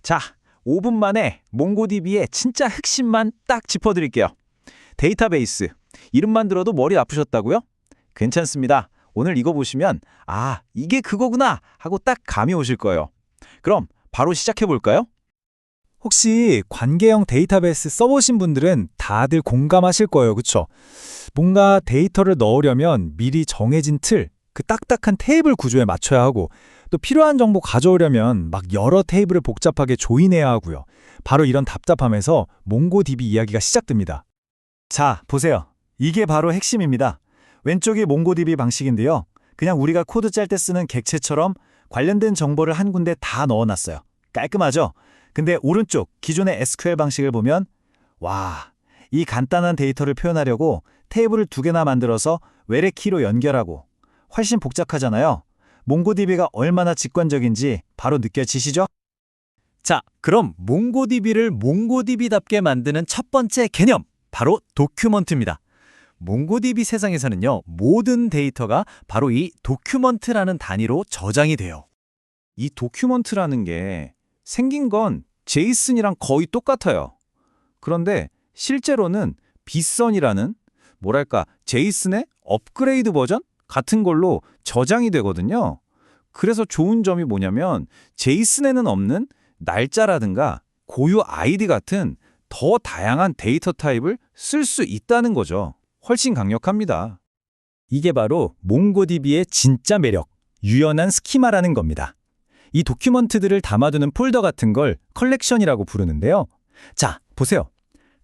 자, 5분 만에 몽고DB의 진짜 핵심만 딱 짚어드릴게요. 데이터베이스, 이름만 들어도 머리 아프셨다고요? 괜찮습니다. 오늘 이거 보시면 아, 이게 그거구나 하고 딱 감이 오실 거예요. 그럼 바로 시작해볼까요? 혹시 관계형 데이터베이스 써보신 분들은 다들 공감하실 거예요. 그쵸? 뭔가 데이터를 넣으려면 미리 정해진 틀, 그 딱딱한 테이블 구조에 맞춰야 하고 또 필요한 정보 가져오려면 막 여러 테이블을 복잡하게 조인해야 하고요. 바로 이런 답답함에서 몽고DB 이야기가 시작됩니다. 자, 보세요. 이게 바로 핵심입니다. 왼쪽이 몽고DB 방식인데요. 그냥 우리가 코드 짤 때 쓰는 객체처럼 관련된 정보를 한 군데 다 넣어놨어요. 깔끔하죠? 근데 오른쪽 기존의 SQL 방식을 보면 와, 이 간단한 데이터를 표현하려고 테이블을 2개나 만들어서 외래 키로 연결하고 훨씬 복잡하잖아요. 몽고DB가 얼마나 직관적인지 바로 느껴지시죠? 자, 그럼 몽고DB를 몽고DB답게 만드는 첫 번째 개념, 바로 도큐먼트입니다. 몽고DB 세상에서는요, 모든 데이터가 바로 이 도큐먼트라는 단위로 저장이 돼요. 이 도큐먼트라는 게 생긴 건 제이슨이랑 거의 똑같아요. 그런데 실제로는 빗선이라는 뭐랄까 제이슨의 업그레이드 버전 같은 걸로 저장이 되거든요. 그래서 좋은 점이 뭐냐면 제이슨에는 없는 날짜라든가 고유 아이디 같은 더 다양한 데이터 타입을 쓸 수 있다는 거죠. 훨씬 강력합니다. 이게 바로 몽고DB의 진짜 매력, 유연한 스키마라는 겁니다. 이 도큐먼트들을 담아두는 폴더 같은 걸 컬렉션이라고 부르는데요. 자, 보세요.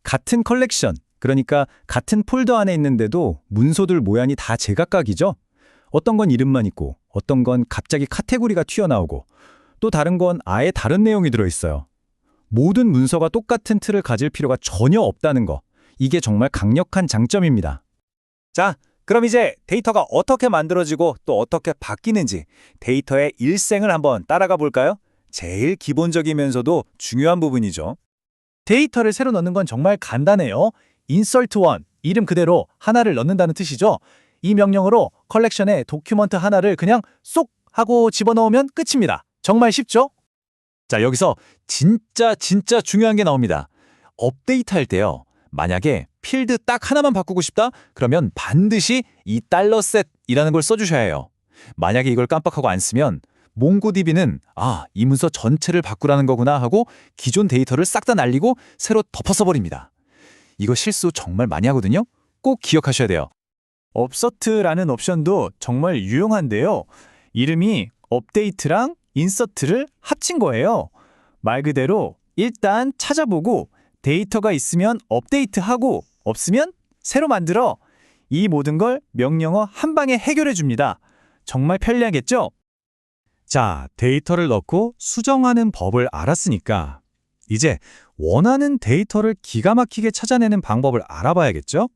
같은 컬렉션, 그러니까 같은 폴더 안에 있는데도 문서들 모양이 다 제각각이죠? 어떤 건 이름만 있고, 어떤 건 갑자기 카테고리가 튀어나오고, 또 다른 건 아예 다른 내용이 들어있어요. 모든 문서가 똑같은 틀을 가질 필요가 전혀 없다는 거. 이게 정말 강력한 장점입니다. 자, 그럼 이제 데이터가 어떻게 만들어지고 또 어떻게 바뀌는지 데이터의 일생을 한번 따라가 볼까요? 제일 기본적이면서도 중요한 부분이죠. 데이터를 새로 넣는 건 정말 간단해요. insert1, 이름 그대로 하나를 넣는다는 뜻이죠. 이 명령으로 컬렉션에 도큐먼트 하나를 그냥 쏙 하고 집어넣으면 끝입니다. 정말 쉽죠? 자, 여기서 진짜 중요한 게 나옵니다. 업데이트 할 때요. 만약에 필드 딱 하나만 바꾸고 싶다? 그러면 반드시 이 $set이라는 걸 써주셔야 해요. 만약에 이걸 깜빡하고 안 쓰면 몽고DB는 이 문서 전체를 바꾸라는 거구나 하고 기존 데이터를 싹 다 날리고 새로 덮어 써버립니다. 이거 실수 정말 많이 하거든요. 꼭 기억하셔야 돼요. 업서트라는 옵션도 정말 유용한데요. 이름이 업데이트랑 인서트를 합친 거예요. 말 그대로 일단 찾아보고 데이터가 있으면 업데이트하고 없으면 새로 만들어. 이 모든 걸 명령어 한 방에 해결해 줍니다. 정말 편리하겠죠? 자, 데이터를 넣고 수정하는 법을 알았으니까 이제 원하는 데이터를 기가 막히게 찾아내는 방법을 알아봐야겠죠?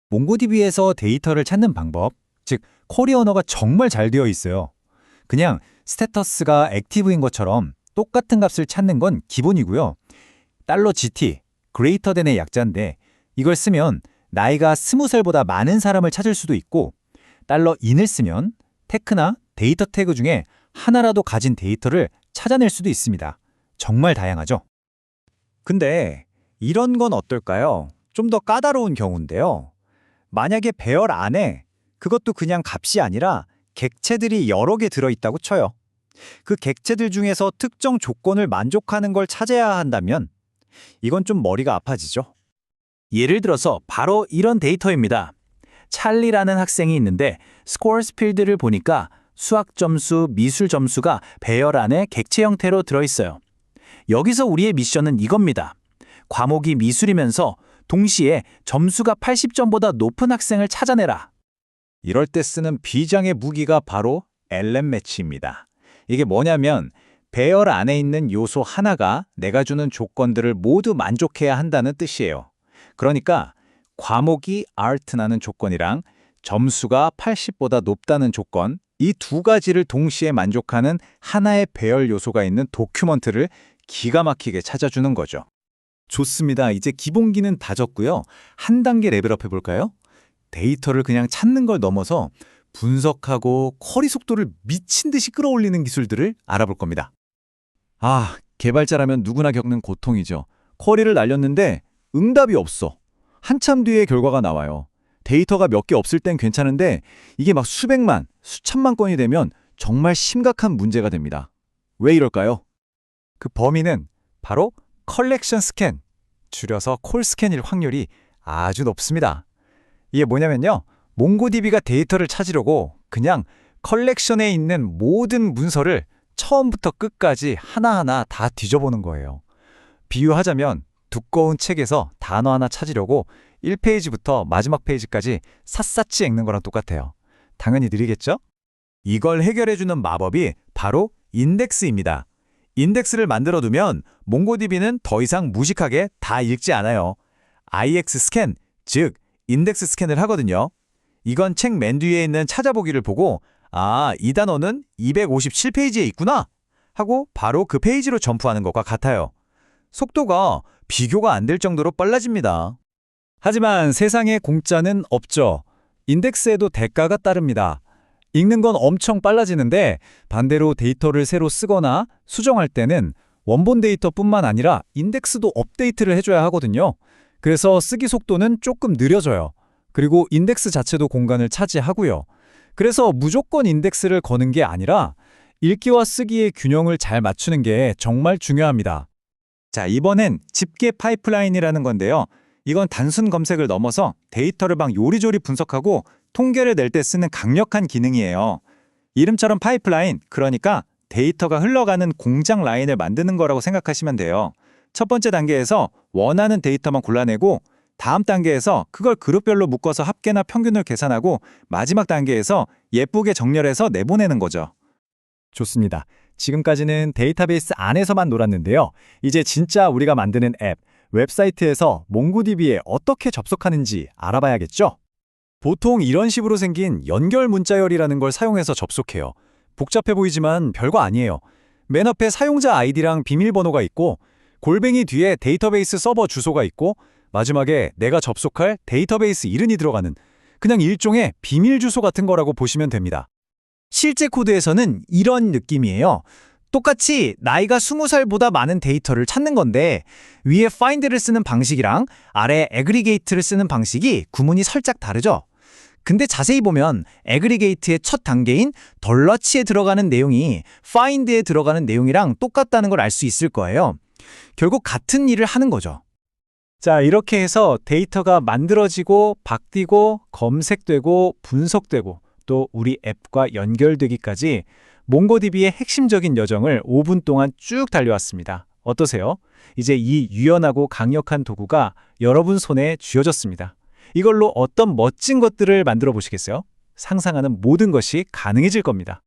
몽고DB에서 데이터를 찾는 방법, 즉 쿼리 언어가 정말 잘 되어 있어요. 그냥 스테터스가 액티브인 것처럼 똑같은 값을 찾는 건 기본이고요. $GT, greater than의 약자인데 이걸 쓰면 나이가 20살보다 많은 사람을 찾을 수도 있고 $in을 쓰면 태그나 데이터 태그 중에 하나라도 가진 데이터를 찾아낼 수도 있습니다. 정말 다양하죠? 근데 이런 건 어떨까요? 좀 더 까다로운 경우인데요. 만약에 배열 안에 그것도 그냥 값이 아니라 객체들이 여러 개 들어있다고 쳐요. 그 객체들 중에서 특정 조건을 만족하는 걸 찾아야 한다면 이건 좀 머리가 아파지죠. 예를 들어서 바로 이런 데이터입니다. 찰리라는 학생이 있는데 스코어스 필드를 보니까 수학 점수, 미술 점수가 배열 안에 객체 형태로 들어있어요. 여기서 우리의 미션은 이겁니다. 과목이 미술이면서 동시에 점수가 80점보다 높은 학생을 찾아내라. 이럴 때 쓰는 비장의 무기가 바로 LM매치입니다. 이게 뭐냐면 배열 안에 있는 요소 하나가 내가 주는 조건들을 모두 만족해야 한다는 뜻이에요. 그러니까 과목이 Art라는 조건이랑 점수가 80보다 높다는 조건, 이 두 가지를 동시에 만족하는 하나의 배열 요소가 있는 도큐먼트를 기가 막히게 찾아주는 거죠. 좋습니다. 이제 기본기는 다졌고요. 한 단계 레벨업 해볼까요? 데이터를 그냥 찾는 걸 넘어서 분석하고 쿼리 속도를 미친 듯이 끌어올리는 기술들을 알아볼 겁니다. 개발자라면 누구나 겪는 고통이죠. 쿼리를 날렸는데 응답이 없어. 한참 뒤에 결과가 나와요. 데이터가 몇 개 없을 땐 괜찮은데 이게 막 수백만, 수천만 건이 되면 정말 심각한 문제가 됩니다. 왜 이럴까요? 그 범위는 바로 컬렉션 스캔, 줄여서 콜 스캔일 확률이 아주 높습니다. 이게 뭐냐면요. 몽고DB가 데이터를 찾으려고 그냥 컬렉션에 있는 모든 문서를 처음부터 끝까지 하나하나 다 뒤져보는 거예요. 비유하자면 두꺼운 책에서 단어 하나 찾으려고 1페이지부터 마지막 페이지까지 샅샅이 읽는 거랑 똑같아요. 당연히 느리겠죠? 이걸 해결해주는 마법이 바로 인덱스입니다. 인덱스를 만들어두면 몽고DB는 더 이상 무식하게 다 읽지 않아요. IX 스캔, 즉 인덱스 스캔을 하거든요. 이건 책 맨 뒤에 있는 찾아보기를 보고 아, 이 단어는 257페이지에 있구나 하고 바로 그 페이지로 점프하는 것과 같아요. 속도가 비교가 안 될 정도로 빨라집니다. 하지만 세상에 공짜는 없죠. 인덱스에도 대가가 따릅니다. 읽는 건 엄청 빨라지는데 반대로 데이터를 새로 쓰거나 수정할 때는 원본 데이터뿐만 아니라 인덱스도 업데이트를 해줘야 하거든요. 그래서 쓰기 속도는 조금 느려져요. 그리고 인덱스 자체도 공간을 차지하고요. 그래서 무조건 인덱스를 거는 게 아니라 읽기와 쓰기의 균형을 잘 맞추는 게 정말 중요합니다. 자, 이번엔 집계 파이프라인이라는 건데요. 이건 단순 검색을 넘어서 데이터를 막 요리조리 분석하고 통계를 낼 때 쓰는 강력한 기능이에요. 이름처럼 파이프라인, 그러니까 데이터가 흘러가는 공장 라인을 만드는 거라고 생각하시면 돼요. 첫 번째 단계에서 원하는 데이터만 골라내고 다음 단계에서 그걸 그룹별로 묶어서 합계나 평균을 계산하고 마지막 단계에서 예쁘게 정렬해서 내보내는 거죠. 좋습니다. 지금까지는 데이터베이스 안에서만 놀았는데요. 이제 진짜 우리가 만드는 앱, 웹사이트에서 몽고DB에 어떻게 접속하는지 알아봐야겠죠? 보통 이런 식으로 생긴 연결 문자열이라는 걸 사용해서 접속해요. 복잡해 보이지만 별거 아니에요. 맨 앞에 사용자 아이디랑 비밀번호가 있고 골뱅이 뒤에 데이터베이스 서버 주소가 있고 마지막에 내가 접속할 데이터베이스 이름이 들어가는 그냥 일종의 비밀 주소 같은 거라고 보시면 됩니다. 실제 코드에서는 이런 느낌이에요. 똑같이 나이가 20살보다 많은 데이터를 찾는 건데 위에 find를 쓰는 방식이랑 아래 aggregate를 쓰는 방식이 구문이 살짝 다르죠. 근데 자세히 보면 aggregate의 첫 단계인 덜러치에 들어가는 내용이 find에 들어가는 내용이랑 똑같다는 걸 알 수 있을 거예요. 결국 같은 일을 하는 거죠. 자, 이렇게 해서 데이터가 만들어지고 바뀌고 검색되고 분석되고 또 우리 앱과 연결되기까지 몽고DB의 핵심적인 여정을 5분 동안 쭉 달려왔습니다. 어떠세요? 이제 이 유연하고 강력한 도구가 여러분 손에 쥐어졌습니다. 이걸로 어떤 멋진 것들을 만들어 보시겠어요? 상상하는 모든 것이 가능해질 겁니다.